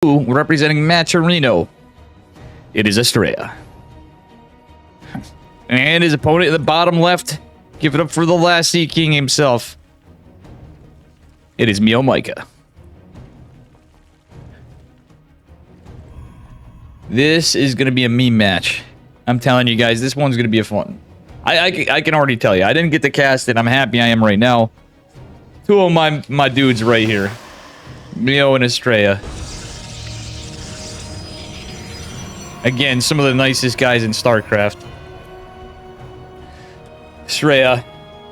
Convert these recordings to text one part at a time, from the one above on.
representing Maturino, it is Astrea. And his opponent at the bottom left, give it up for the last Sea King himself. It is Meomaika. This is going to be a meme match. I'm telling you guys, this one's going to be a fun. I can already tell you. I didn't get to cast it. I'm happy I am right now. Two of my dudes right here. Meo and Astrea. Again, some of the nicest guys in StarCraft. Astrea,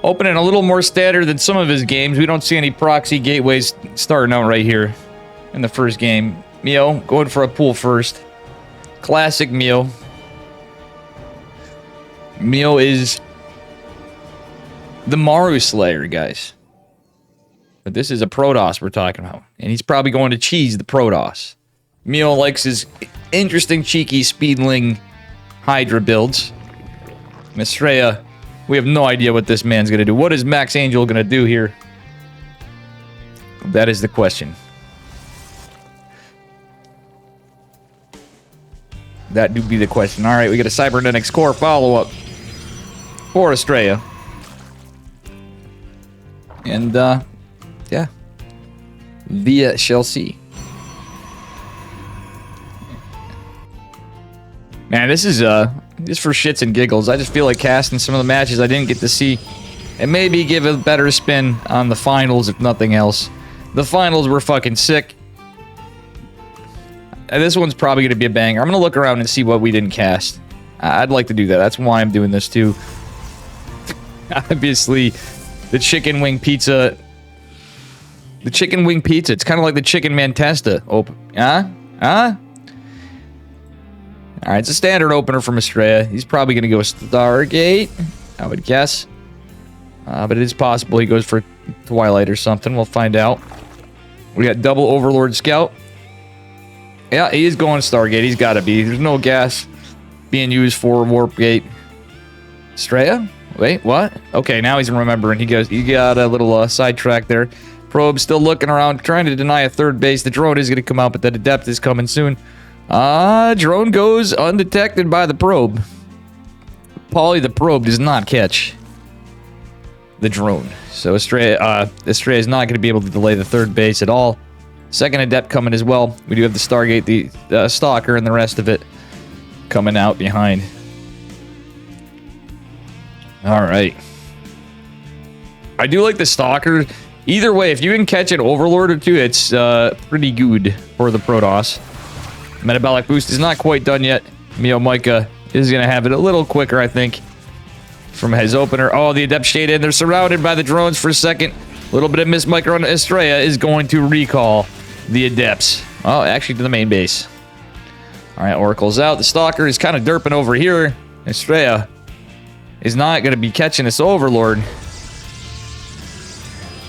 opening a little more standard than some of his games. We don't see any proxy gateways starting out right here in the first game. Meo going for a pull first. Classic Meo. Meo is the Maru Slayer, guys. But this is a Protoss we're talking about. And he's probably going to cheese the Protoss. Meo likes his interesting, cheeky Speedling Hydra builds. Astrea, we have no idea what this man's going to do. What is Max Angel going to do here? That is the question. That do be the question. All right, we got a Cybernetics Core follow-up for Astrea. And, yeah. Via shall see. Man, this is, just for shits and giggles. I just feel like casting some of the matches I didn't get to see. And maybe give a better spin on the finals, if nothing else. The finals were fucking sick. This one's probably going to be a banger. I'm going to look around and see what we didn't cast. I'd like to do that. That's why I'm doing this, too. Obviously, the chicken wing pizza... The chicken wing pizza. It's kind of like the chicken mantesta. Alright, it's a standard opener from Astrea. He's probably going to go Stargate, I would guess. But it is possible he goes for Twilight or something. We'll find out. We got double Overlord Scout. Yeah, he is going Stargate. He's got to be. There's no gas being used for Warp Gate. Astrea? Wait, what? Okay, now he's remembering. He got a little sidetrack there. Probe still looking around, trying to deny a third base. The drone is going to come out, but the Adept is coming soon. Drone goes undetected by the probe. Paulie the probe does not catch the drone. So Astrea is not going to be able to delay the third base at all. Second Adept coming as well. We do have the Stargate, the Stalker, and the rest of it coming out behind. Alright. I do like the Stalker. Either way, if you can catch an Overlord or two, it's pretty good for the Protoss. Metabolic boost is not quite done yet. Meomaika is going to have it a little quicker, I think, from his opener. Oh, the Adept Shade in. They're surrounded by the drones for a second. A little bit of mismicro on Astrea is going to recall the Adepts. Oh, actually to the main base. All right, Oracle's out. The Stalker is kind of derping over here. Astrea is not going to be catching this Overlord.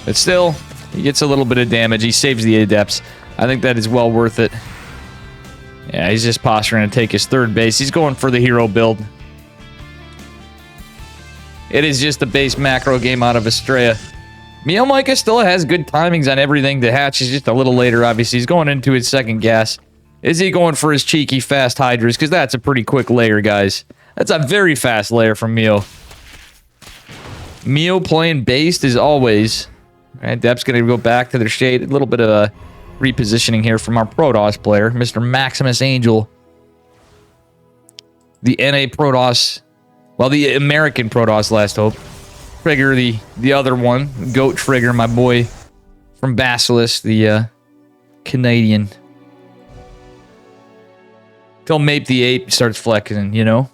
But still, he gets a little bit of damage. He saves the Adepts. I think that is well worth it. Yeah, he's just posturing to take his third base. He's going for the hero build. It is just a base macro game out of Astrea. Meomaika still has good timings on everything. The hatch is just a little later, obviously. He's going into his second gas. Is he going for his cheeky fast Hydras? Because that's a pretty quick layer, guys. That's a very fast layer from Meo. Meo playing based as always. Right, Dep's going to go back to their shade. A little bit of a repositioning here from our Protoss player, Mr. Maximus Angel. The NA Protoss, well, the American Protoss Last Hope. Trigger, the other one. Goat Trigger, my boy from Basilisk, the Canadian. Till Mape the Ape starts flexing, you know?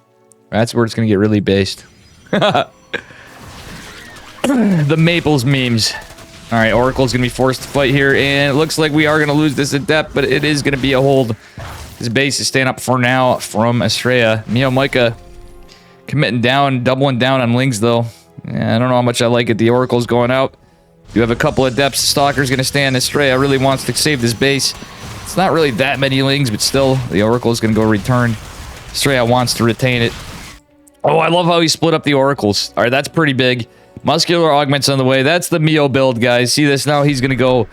That's where it's going to get really based. The Maples memes. All right, Oracle's going to be forced to fight here, and it looks like we are going to lose this Adept, but it is going to be a hold. His base is staying up for now from Astrea. Meomaika committing down, doubling down on Lings, though. Yeah, I don't know how much I like it. The Oracle's going out. You have a couple of Adepts. Stalker's going to stay on Astrea. Really wants to save this base. It's not really that many Lings, but still, the Oracle's going to go return. Astrea wants to retain it. Oh, I love how he split up the Oracles. All right, that's pretty big. Muscular Augment's on the way. That's the Meo build, guys. See this now? He's going to go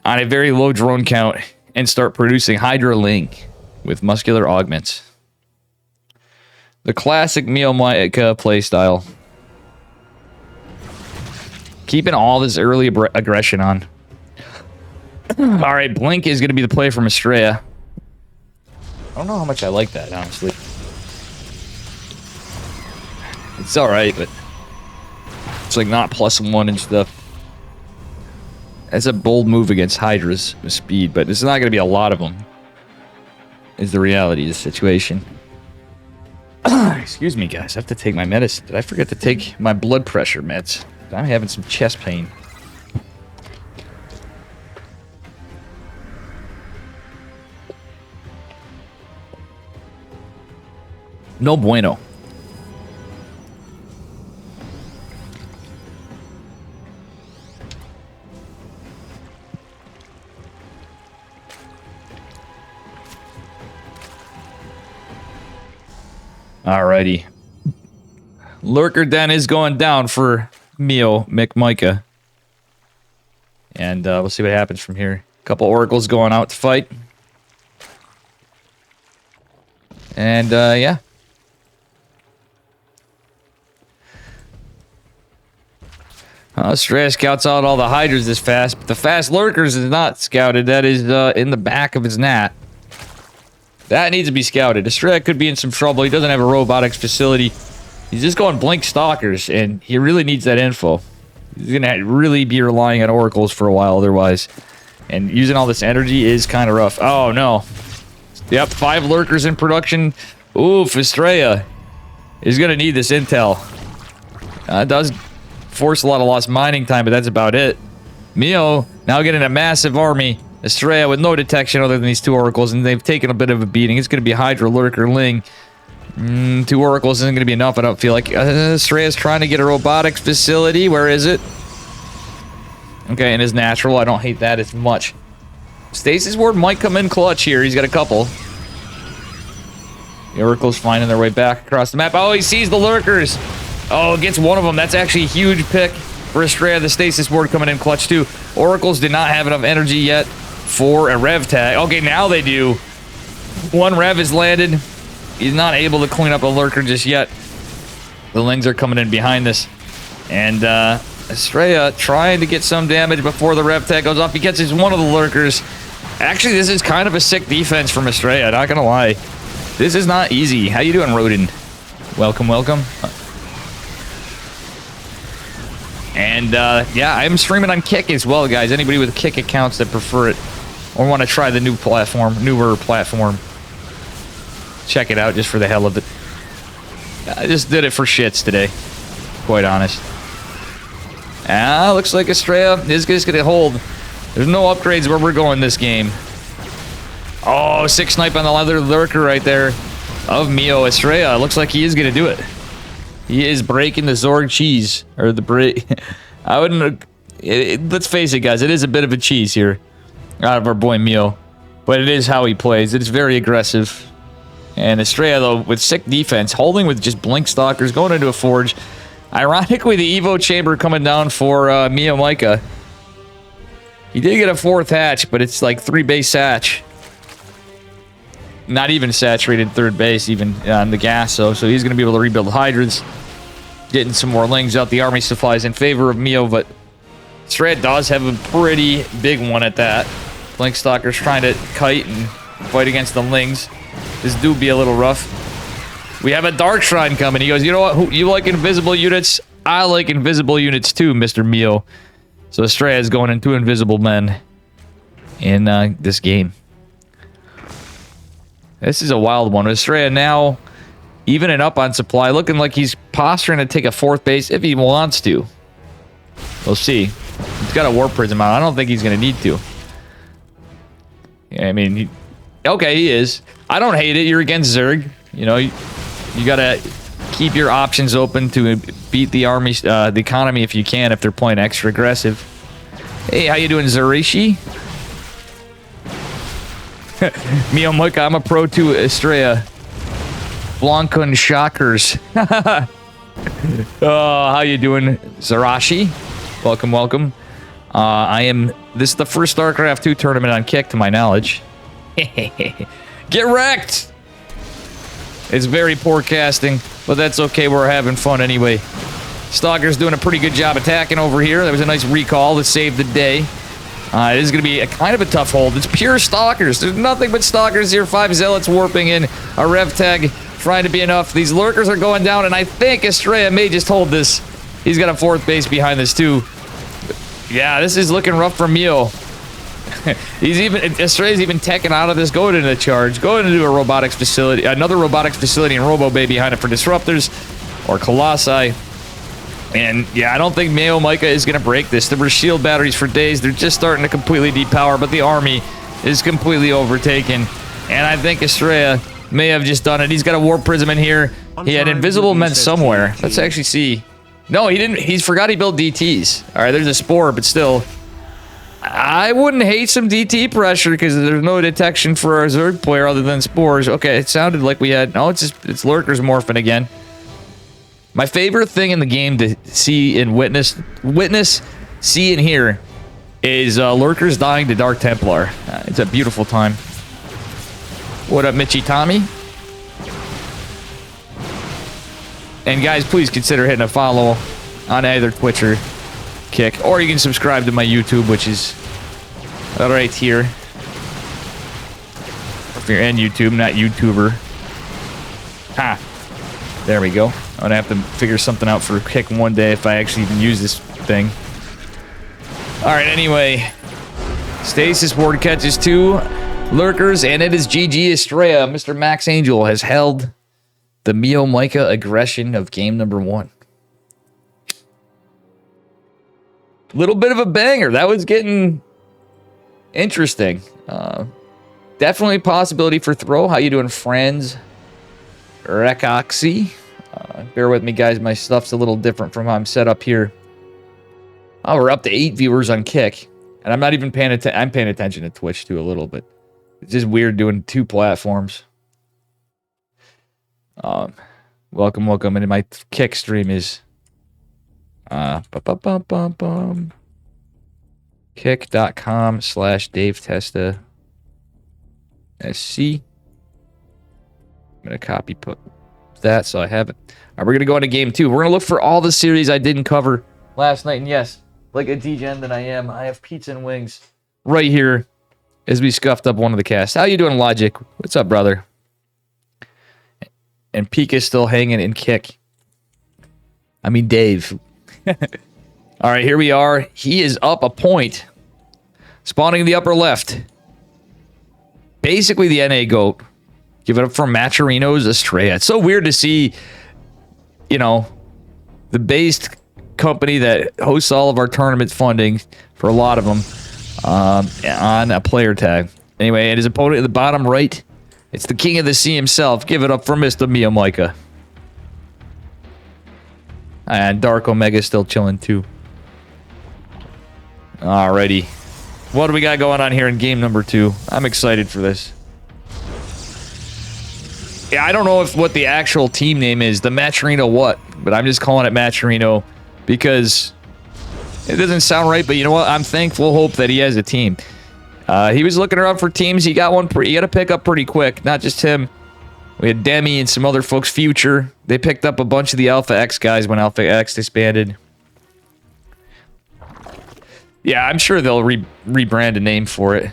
on a very low drone count. and start producing Hydra Link with muscular augments. The classic Meomaika playstyle. Keeping all this early aggression on. Alright, Blink is going to be the play from Astrea. I don't know how much I like that, honestly. It's alright, but it's like not +1 and stuff. That's a bold move against Hydras with speed, but there's not going to be a lot of them. Is the reality of the situation. Excuse me, guys. I have to take my medicine. Did I forget to take my blood pressure meds? I'm having some chest pain. No bueno. Alrighty. Lurker Den is going down for Meomaika. And we'll see what happens from here. A couple oracles going out to fight. And yeah. Astrea scouts out all the Hydras this fast, but the fast Lurkers is not scouted. That is in the back of his nat. That needs to be scouted. Astrea could be in some trouble. He doesn't have a robotics facility. He's just going Blink Stalkers, and he really needs that info. He's going to really be relying on oracles for a while otherwise. And using all this energy is kind of rough. Oh, no. Yep, 5 Lurkers in production. Oof, Astrea is going to need this intel. It does force a lot of lost mining time, but that's about it. Mio now getting a massive army. Astrea with no detection other than these 2 oracles, and they've taken a bit of a beating. It's going to be Hydra, Lurker, Ling. 2 oracles isn't going to be enough, I don't feel like. Astrea's trying to get a robotics facility. Where is it? Okay, and his natural. I don't hate that as much. Stasis Ward might come in clutch here. He's got a couple. The oracles finding their way back across the map. Oh, he sees the Lurkers. Oh, gets one of them. That's actually a huge pick for Astrea. The Stasis Ward coming in clutch too. Oracles did not have enough energy yet for a rev tag. Okay, now they do. 1 rev is landed. He's not able to clean up a Lurker just yet. The Lings are coming in behind this. And Astrea trying to get some damage before the rev tag goes off. He catches one of the Lurkers. Actually, this is kind of a sick defense from Astrea, not gonna lie. This is not easy. How you doing, Rodin? Welcome, welcome. And yeah, I'm streaming on Kick as well, guys. Anybody with Kick accounts that prefer it or want to try the newer platform, check it out just for the hell of it. I just did it for shits today, quite honest. Looks like Astrea is just gonna hold. There's no upgrades where we're going this game. Oh, 6 snipe on the leather Lurker right there of Mio. Astrea looks like he is gonna do it. He is breaking the Zorg cheese. Or the break. I wouldn't. Let's face it, guys. It is a bit of a cheese here. Out of our boy Mio. But it is how he plays. It's very aggressive. And Astrea, though, with sick defense, holding with just Blink Stalkers, going into a Forge. Ironically, the Evo Chamber coming down for Meomaika. He did get a 4th hatch, but it's like 3 base hatch. Not even saturated 3rd base, even on the gas, so he's going to be able to rebuild Hydras. Getting some more Lings out. The army supplies in favor of Mio, but Astrea does have a pretty big one at that. Blink Stalker's trying to kite and fight against the Lings. This do be a little rough. We have a Dark Shrine coming. He goes, you know what? You like invisible units? I like invisible units too, Mr. Mio. So Astrea is going into invisible men in this game. This is a wild one. Astrea now evening up on supply, looking like he's posturing to take a 4th base if he wants to. We'll see. He's got a Warp Prism out. I don't think he's going to need to. Yeah, I mean, okay, he is. I don't hate it. You're against Zerg. You know, you got to keep your options open to beat the army, the economy if you can, if they're playing extra aggressive. Hey, how you doing, Zerishi? Meomaika, I'm a pro to Astrea. Blankun Shockers. Oh, how you doing, Zarashi? Welcome, welcome. I am This is the first StarCraft 2 tournament on Kick, to my knowledge. Get wrecked! It's very poor casting, but that's okay. We're having fun anyway. Stalker's doing a pretty good job attacking over here. That was a nice recall to save the day. It is going to be a kind of a tough hold. It's pure Stalkers. There's nothing but Stalkers here. 5 Zealots warping in. A Rev Tag trying to be enough. These Lurkers are going down, and I think Astrea may just hold this. He's got a 4th base behind this, too. Yeah, this is looking rough for Meo. Astrea's even teching out of this, going into the charge, going into a robotics facility, another robotics facility, and Robo Bay behind it for disruptors or Colossi. And yeah, I don't think Meomaika is going to break this. There were shield batteries for days. They're just starting to completely depower, but the army is completely overtaken. And I think Astrea may have just done it. He's got a Warp Prism in here. He had Invisible Men somewhere. Let's actually see. No, he didn't. He forgot he built DTs. All right, there's a Spore, but still. I wouldn't hate some DT pressure because there's no detection for our Zerg player other than Spores. Okay, it sounded like we had... No, it's Lurkers morphing again. My favorite thing in the game to see and witness, see and hear is Lurkers dying to Dark Templar. It's a beautiful time. What up, Mitchy Tommy? And guys, please consider hitting a follow on either Twitch or Kick, or you can subscribe to my YouTube, which is right here. If you're in YouTube, not YouTuber. Ha! There we go. I'm gonna have to figure something out for Kick one day if I actually even use this thing. Alright, anyway. Stasis Ward catches 2 Lurkers, and it is GG Astrea. Mr. Max Angel has held the Meomaika aggression of game number 1. Little bit of a banger. That was getting interesting. Definitely a possibility for throw. How you doing, friends? Rekoxy. Bear with me, guys. My stuff's a little different from how I'm set up here. Oh, we're up to 8 viewers on Kick. And I'm not even paying attention. I'm paying attention to Twitch, too, a little bit. It's just weird doing 2 platforms. Welcome. And my Kick stream is... kick.com/DaveTesta SC. I'm gonna copy put that so I have it. Alright, we're gonna go into game 2. We're gonna look for all the series I didn't cover last night, and yes, like a degen that I am, I have pizza and wings right here as we scuffed up one of the casts. How you doing, Logic? What's up, brother? And Pika's still hanging in Kick. I mean, Dave. All right, here we are. He is up a point. Spawning in the upper left. Basically the NA GOAT. Give it up for Maturino's Astrea. It's so weird to see, you know, the based company that hosts all of our tournament funding, for a lot of them, on a player tag. Anyway, and his opponent at the bottom right, it's the king of the sea himself. Give it up for Mr. Meomaika. And Dark Omega still chilling too. Alrighty. What do we got going on here in game number 2? I'm excited for this. Yeah, I don't know what the actual team name is. The Maturino what? But I'm just calling it Maturino because it doesn't sound right, but you know what? I'm thankful hope that he has a team. He was looking around for teams. He got one. He got to pick up pretty quick. Not just him. We had Demi and some other folks. Future. They picked up a bunch of the Alpha X guys when Alpha X disbanded. Yeah, I'm sure they'll rebrand a name for it.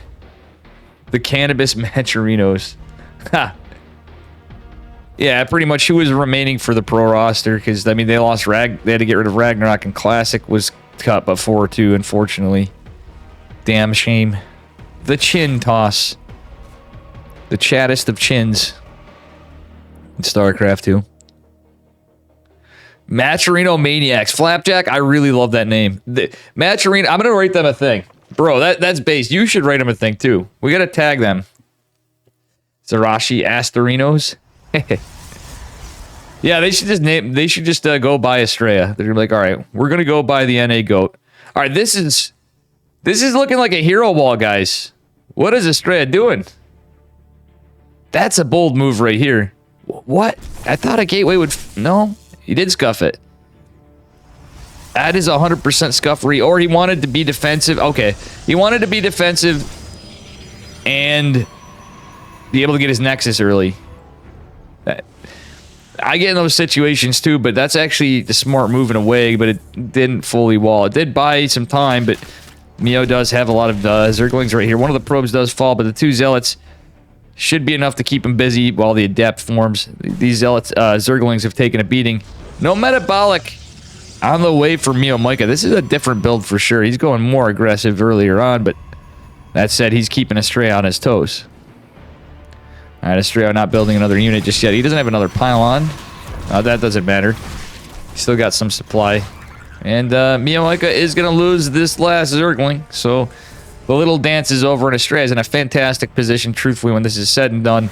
The Cannabis Maturinos. Ha. Yeah, pretty much who was remaining for the pro roster, because, I mean, they lost they had to get rid of Ragnarok, and Classic was cut by 4-2, unfortunately. Damn shame. The Chin Toss. The chattest of chins. In StarCraft 2. Maturino Maniacs. Flapjack, I really love that name. Maturino, I'm going to write them a thing. Bro, that's based. You should write them a thing, too. We got to tag them. Zarashi Asterinos. Yeah, they should just go buy Astrea. They're like, all right, we're going to go buy the NA GOAT. All right, this is looking like a hero wall, guys. What is Astrea doing? That's a bold move right here. What? I thought a gateway would... No, he did scuff it. That is 100% scuffery. Or he wanted to be defensive. Okay. He wanted to be defensive and be able to get his Nexus early. I get in those situations too, but that's actually the smart move in a way, but it didn't fully wall. It did buy some time, but Mio does have a lot of Zerglings right here. One of the probes does fall, but the 2 Zealots should be enough to keep him busy while the Adept forms. These Zealots, Zerglings have taken a beating. No metabolic on the way for Meomaika. This is a different build for sure. He's going more aggressive earlier on, but that said, he's keeping Astrea on his toes. All right, Astrea not building another unit just yet. He doesn't have another pylon. That doesn't matter. He's still got some supply. And Meomaika is going to lose this last Zergling, so the little dance is over, and Astrea is in a fantastic position, truthfully, when this is said and done,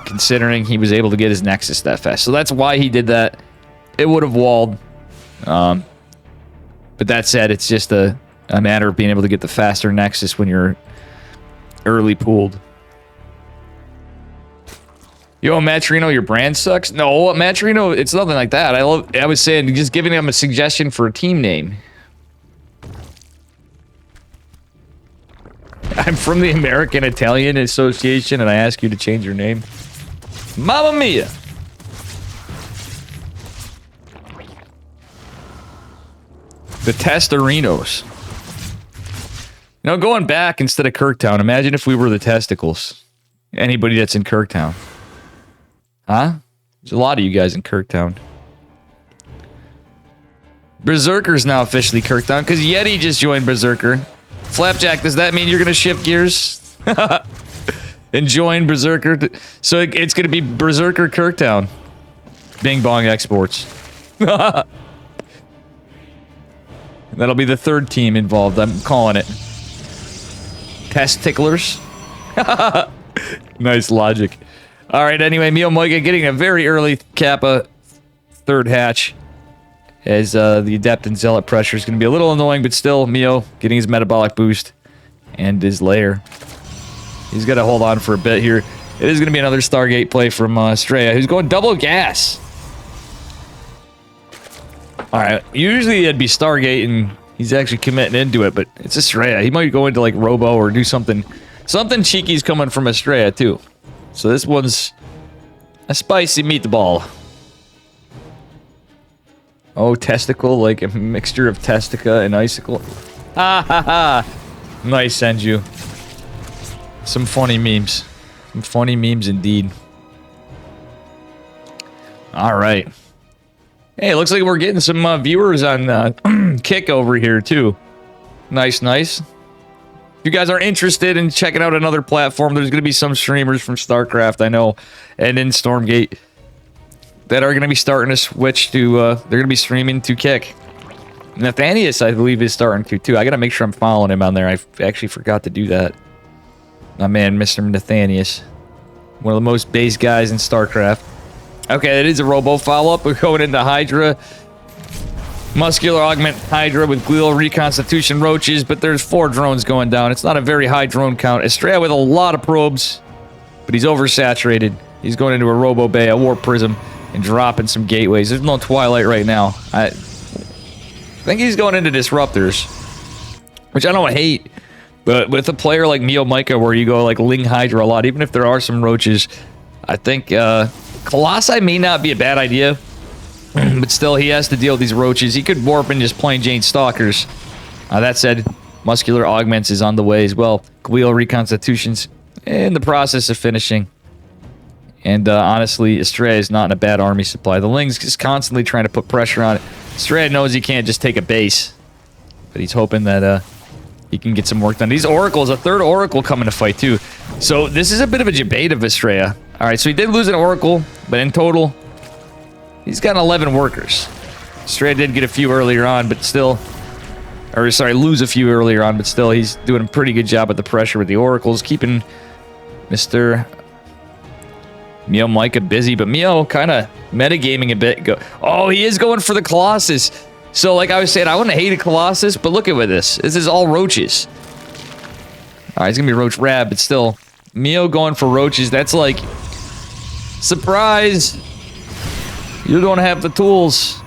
considering he was able to get his Nexus that fast. So that's why he did that. It would have walled. But that said, it's just a matter of being able to get the faster Nexus when you're early pooled. Yo, Matrino, your brand sucks? No, Matrino, it's nothing like that. I was saying, just giving him a suggestion for a team name. I'm from the American Italian Association, and I ask you to change your name. Mamma mia! The Testarinos. You know, going back instead of Kirktown, imagine if we were the Testicles. Anybody that's in Kirktown. Huh? There's a lot of you guys in Kirktown. Berserker's now officially Kirktown, because Yeti just joined Berserker. Flapjack, does that mean you're going to shift gears? And join Berserker? So it's going to be Berserker Kirktown. Bing Bong Exports. That'll be the 3rd team involved. I'm calling it. Test ticklers. Nice logic. Alright, anyway, Meomaika getting a very early Kappa 3rd hatch. As the Adept and Zealot pressure is going to be a little annoying, but still, Mio getting his metabolic boost. And his lair. He's got to hold on for a bit here. It is going to be another Stargate play from Astrea, who's going double gas. Alright, usually it'd be Stargate and he's actually committing into it, but it's Astrea. He might go into like Robo or do something. Something cheeky's coming from Astrea too. So this one's a spicy meatball. Oh, testicle, like a mixture of testica and icicle. Ha ha ha! Nice, Senju. Some funny memes. Some funny memes indeed. Alright. Hey, it looks like we're getting some viewers on Kick over here, too. Nice, nice. If you guys are interested in checking out another platform, there's going to be some streamers from StarCraft, I know, and in Stormgate that are going to be starting to switch to, they're going to be streaming to Kick. Nathanius, I believe, is starting to, too. I got to make sure I'm following him on there. I actually forgot to do that. My man, Mr. Nathanius. One of the most base guys in StarCraft. Okay, that is a Robo follow-up. We're going into Hydra. Muscular Augment Hydra with Glial Reconstitution Roaches, but there's 4 drones going down. It's not a very high drone count. Astrea with a lot of probes, but he's oversaturated. He's going into a Robo Bay, a Warp Prism, and dropping some gateways. There's no Twilight right now. I think he's going into Disruptors, which I don't hate, but with a player like Meomaika where you go like Ling Hydra a lot, even if there are some Roaches, I think Colossi may not be a bad idea, but still, he has to deal with these Roaches. He could warp in just plain Jane Stalkers. That said, Muscular Augments is on the way as well. Glial Reconstitutions in the process of finishing. And honestly, Astrea is not in a bad army supply. The Ling's just constantly trying to put pressure on it. Astrea knows he can't just take a base, but he's hoping that he can get some work done. These Oracles, a 3rd Oracle coming to fight too. So this is a bit of a debate of Astrea. Alright, so he did lose an Oracle, but in total, he's got 11 workers. Astrea did get a few earlier on, but still... Or, sorry, lose a few earlier on, but still, he's doing a pretty good job with the pressure with the Oracles, keeping Mr. Meomaika busy, but Mio kind of metagaming a bit. Oh, he is going for the Colossus. So, like I was saying, I wouldn't hate a Colossus, but look at this. This is all Roaches. Alright, he's going to be Roach Rab, but still... Mio going for Roaches, that's like... Surprise! You don't have the tools.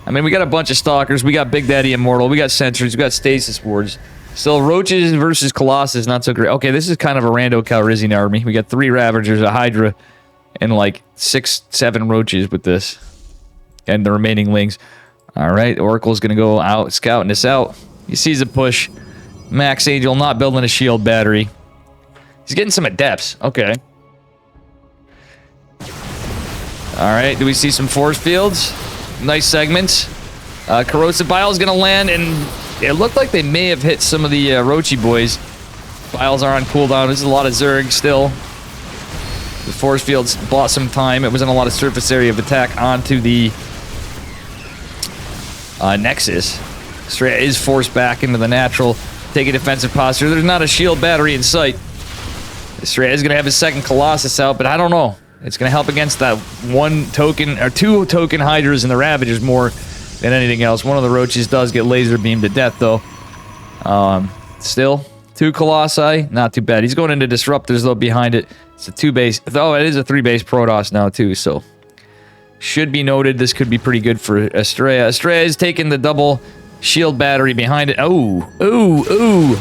I mean, we got a bunch of Stalkers. We got Big Daddy Immortal. We got Sentries. We got Stasis Wards. Still, Roaches versus Colossus, not so great. Okay, this is kind of a rando Calrissian army. We got 3 Ravagers, a Hydra, and like 6, 7 Roaches with this. And the remaining Lings. Alright, Oracle's gonna go out, scouting this out. He sees a push. Max Angel not building a shield battery. He's getting some Adepts. Okay. Alright, do we see some force fields? Nice segments. Corrosive Bile's gonna land, and it looked like they may have hit some of the Roachy boys. Biles are on cooldown. There's a lot of Zerg still. The force fields bought some time. It wasn't a lot of surface area of attack onto the Nexus. Astrea is forced back into the natural. Take a defensive posture. There's not a shield battery in sight. Astrea is going to have his second Colossus out, but I don't know. It's going to help against that 1 token, or 2 token Hydras and the Ravagers more than anything else. One of the Roaches does get laser beamed to death, though. Still, 2 Colossi, not too bad. He's going into Disruptors, though, behind it. It's a 2-base. Oh, it is a 3-base Protoss now, too, so... Should be noted, this could be pretty good for Astrea. Astrea is taking the double shield battery behind it. Oh, ooh.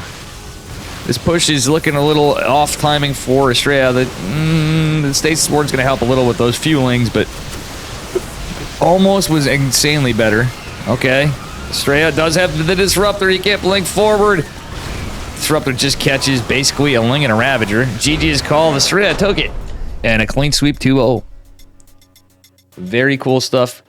This push is looking a little off timing for Astrea. The Stasis Ward's going to help a little with those fuelings, but almost was insanely better. Okay. Astrea does have the Disruptor. He can't blink forward. Disruptor just catches basically a Ling and a Ravager. GG's call. Astrea took it. And a clean sweep 2-0. Very cool stuff.